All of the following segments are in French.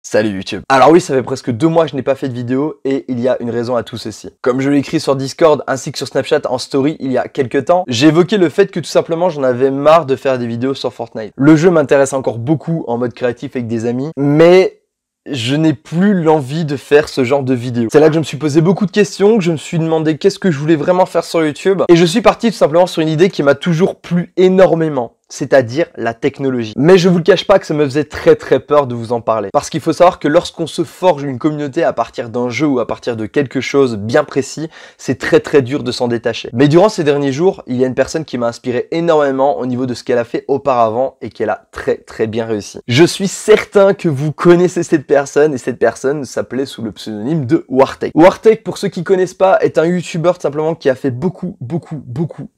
Salut YouTube. Alors oui, ça fait presque 2 mois que je n'ai pas fait de vidéo et il y a une raison à tout ceci. Comme je l'ai écrit sur Discord ainsi que sur Snapchat en story il y a quelques temps, j'ai évoqué le fait que tout simplement j'en avais marre de faire des vidéos sur Fortnite. Le jeu m'intéresse encore beaucoup en mode créatif avec des amis, mais je n'ai plus l'envie de faire ce genre de vidéos. C'est là que je me suis posé beaucoup de questions, que je me suis demandé qu'est-ce que je voulais vraiment faire sur YouTube. Et je suis parti tout simplement sur une idée qui m'a toujours plu énormément. C'est-à-dire la technologie. Mais je vous le cache pas que ça me faisait très peur de vous en parler. Parce qu'il faut savoir que lorsqu'on se forge une communauté à partir d'un jeu ou à partir de quelque chose bien précis, c'est très dur de s'en détacher. Mais durant ces derniers jours, il y a une personne qui m'a inspiré énormément au niveau de ce qu'elle a fait auparavant et qu'elle a très bien réussi. Je suis certain que vous connaissez cette personne et cette personne s'appelait sous le pseudonyme de Wartech. Wartech, pour ceux qui connaissent pas, est un YouTuber tout simplement qui a fait beaucoup,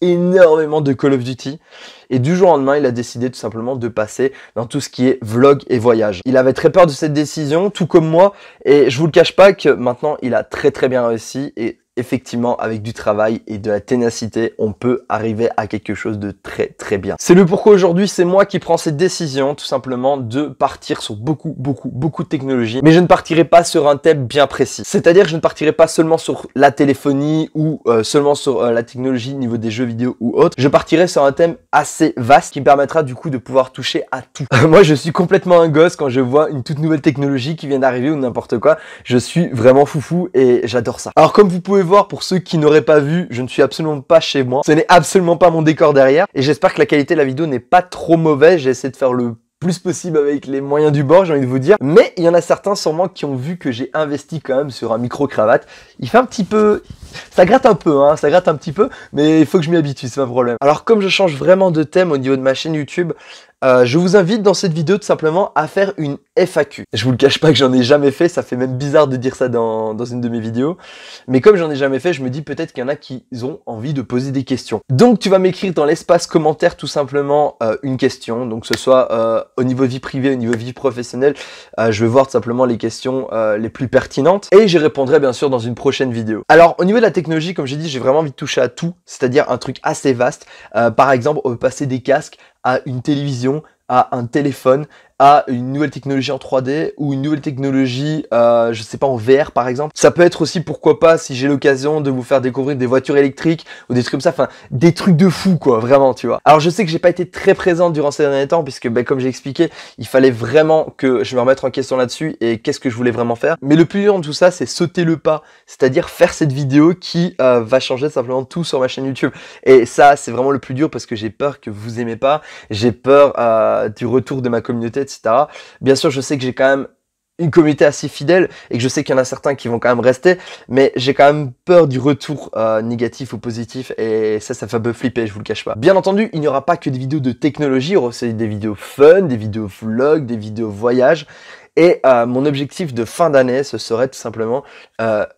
énormément de Call of Duty. Et du jour au lendemain, il a décidé tout simplement de passer dans tout ce qui est vlog et voyage. Il avait très peur de cette décision, tout comme moi, et je vous le cache pas que maintenant, il a très bien réussi et effectivement, avec du travail et de la ténacité, on peut arriver à quelque chose de très bien. C'est le pourquoi aujourd'hui, c'est moi qui prends cette décision, tout simplement, de partir sur beaucoup de technologies. Mais je ne partirai pas sur un thème bien précis. C'est-à-dire que je ne partirai pas seulement sur la téléphonie ou seulement sur la technologie au niveau des jeux vidéo ou autre. Je partirai sur un thème assez vaste qui me permettra du coup de pouvoir toucher à tout. Moi, je suis complètement un gosse quand je vois une toute nouvelle technologie qui vient d'arriver ou n'importe quoi. Je suis vraiment foufou et j'adore ça. Alors comme vous pouvez voir, pour ceux qui n'auraient pas vu, je ne suis absolument pas chez moi. Ce n'est absolument pas mon décor derrière. Et j'espère que la qualité de la vidéo n'est pas trop mauvaise. J'ai essayé de faire le plus possible avec les moyens du bord, j'ai envie de vous dire. Mais il y en a certains sûrement qui ont vu que j'ai investi quand même sur un micro-cravate. Il fait un petit peu... Ça gratte un peu, hein, ça gratte un petit peu, mais il faut que je m'y habitue, c'est pas un problème. Alors comme je change vraiment de thème au niveau de ma chaîne YouTube, je vous invite dans cette vidéo tout simplement à faire une FAQ. Je vous le cache pas que j'en ai jamais fait, ça fait même bizarre de dire ça dans une de mes vidéos. Mais comme j'en ai jamais fait, je me dis peut-être qu'il y en a qui ont envie de poser des questions. Donc tu vas m'écrire dans l'espace commentaire tout simplement une question. Donc que ce soit au niveau vie privée, au niveau vie professionnelle, je vais voir tout simplement les questions les plus pertinentes. Et j'y répondrai bien sûr dans une prochaine vidéo. Alors au niveau de la technologie, comme j'ai dit, j'ai vraiment envie de toucher à tout. C'est-à-dire un truc assez vaste. Par exemple, on peut passer des casques à une télévision, à un téléphone, à une nouvelle technologie en 3D ou une nouvelle technologie, je sais pas, en VR par exemple. Ça peut être aussi, pourquoi pas, si j'ai l'occasion de vous faire découvrir des voitures électriques ou des trucs comme ça, enfin des trucs de fou quoi, vraiment, tu vois. Alors je sais que j'ai pas été très présent durant ces derniers temps puisque comme j'ai expliqué, il fallait vraiment que je me remette en question là-dessus et qu'est-ce que je voulais vraiment faire. Mais le plus dur de tout ça, c'est sauter le pas, c'est-à-dire faire cette vidéo qui va changer simplement tout sur ma chaîne YouTube. Et ça, c'est vraiment le plus dur parce que j'ai peur que vous aimez pas, j'ai peur du retour de ma communauté, etc. Bien sûr, je sais que j'ai quand même une communauté assez fidèle et que je sais qu'il y en a certains qui vont quand même rester, mais j'ai quand même peur du retour négatif ou positif et ça fait un peu flipper, je vous le cache pas. Bien entendu, il n'y aura pas que des vidéos de technologie, il y aura aussi des vidéos fun, des vidéos vlog, des vidéos voyage. Et mon objectif de fin d'année, ce serait tout simplement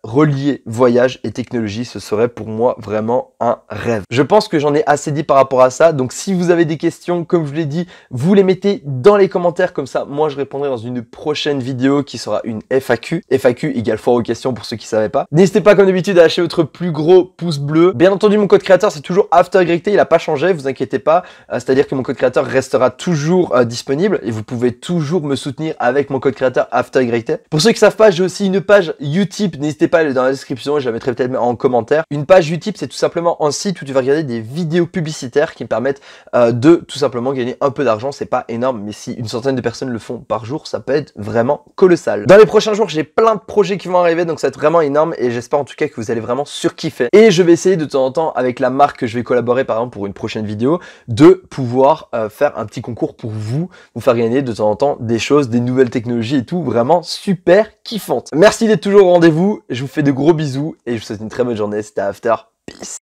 relier voyage et technologie. Ce serait pour moi vraiment un rêve. Je pense que j'en ai assez dit par rapport à ça. Donc si vous avez des questions, comme je vous l'ai dit, vous les mettez dans les commentaires. Comme ça, moi je répondrai dans une prochaine vidéo qui sera une FAQ. FAQ égale foire aux questions pour ceux qui ne savaient pas. N'hésitez pas comme d'habitude à lâcher votre plus gros pouce bleu. Bien entendu, mon code créateur c'est toujours AfterYT. Il n'a pas changé, vous inquiétez pas. C'est-à-dire que mon code créateur restera toujours disponible et vous pouvez toujours me soutenir avec mon code créateur AfterYT. Pour ceux qui savent pas, j'ai aussi une page Utip, n'hésitez pas à aller dans la description, je la mettrai peut-être en commentaire. Une page Utip, c'est tout simplement un site où tu vas regarder des vidéos publicitaires qui me permettent de tout simplement gagner un peu d'argent. C'est pas énorme, mais si une centaine de personnes le font par jour, ça peut être vraiment colossal. Dans les prochains jours, j'ai plein de projets qui vont arriver, donc ça va être vraiment énorme et j'espère en tout cas que vous allez vraiment surkiffer. Et je vais essayer de temps en temps avec la marque que je vais collaborer par exemple pour une prochaine vidéo, de pouvoir faire un petit concours pour vous faire gagner de temps en temps des choses, des nouvelles technologies et tout, vraiment super kiffante. Merci d'être toujours au rendez-vous, je vous fais de gros bisous et je vous souhaite une très bonne journée, c'était After, peace.